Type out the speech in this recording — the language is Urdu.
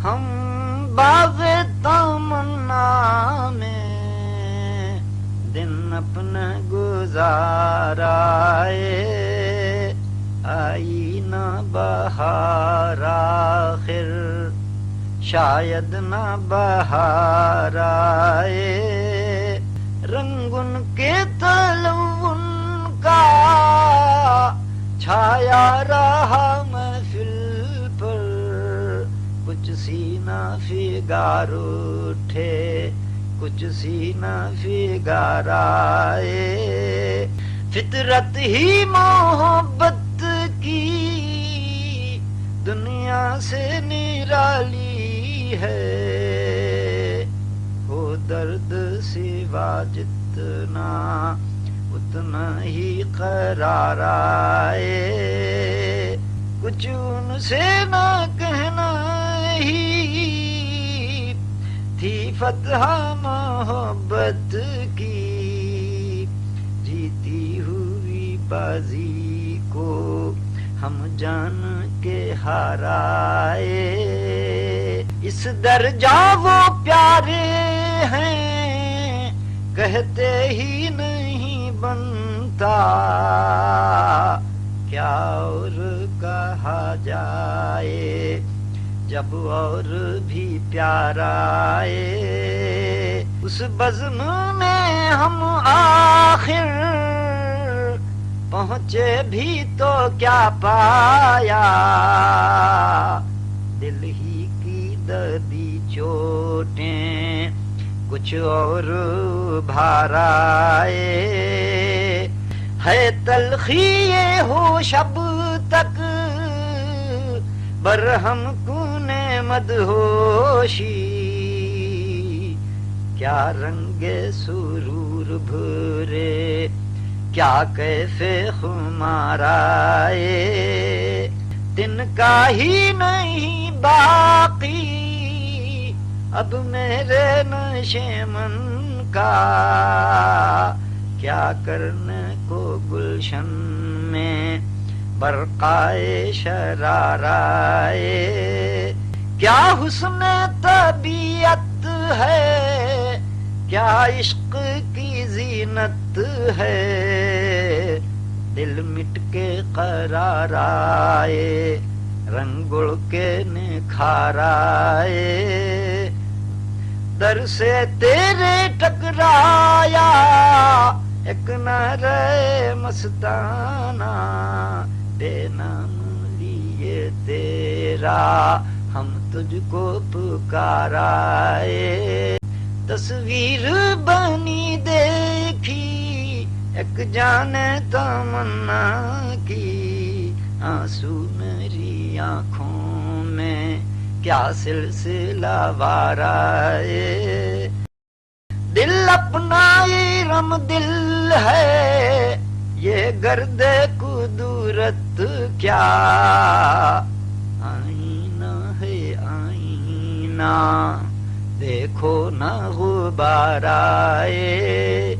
ہم باغ تمنا میں دن اپنا گزارائے، آئی نہ بہار آخر شاید نہ بہار آئے، رنگ ان کے تلون کا چھایا رہا محفل پر، کچھ سینہ فگار اٹھے کچھ سینہ فگار آئے، فطرت ہی محبت کی دنیا سے نرالی ہے، ہو درد سوا جتنا اتنا ہی قرار آئے، کچھ ان سے نہ کہنا ہی تھی فتح محبت کی، جیتی ہوئی بازی کو ہم جان کے ہارائے، اس درجہ وہ پیارے ہیں کہتے ہی نہیں بنتا، کیا اور کہا جائے جب اور بھی پیار آئے، اس بزم میں ہم آخر پہنچے بھی تو کیا پایا، دل ہی کی دردی چوٹیں کچھ اور بھار آئے، ہے تلخی یہ ہو شب تک برہم کونے مدہوشی، کیا رنگ سرور بھرے کیا کیف خمار آئے، دن کا ہی نہیں باقی اب میرے نشے من کا، کیا کرنے کو گلشن میں برقائے شرار آئے، کیا حسن طبیعت ہے کیا عشق کی زینت ہے، دل مٹ کے قرار آئے رنگ اڑ کے نکھار آئے، در سے تیرے ٹکرایا ایک نعرہ مستانہ، بے نام لیے تیرا ہم تجھ کو پکارائے، تصویر بنی دیکھی ایک جان تمنا کی، آنسو میری آنکھوں میں کیا سلسلہ وار آئے، دل اپنا رم دل ہے یہ گرد قدورت کیا، آئینہ ہے آئینہ دیکھو نہ غبار آئے،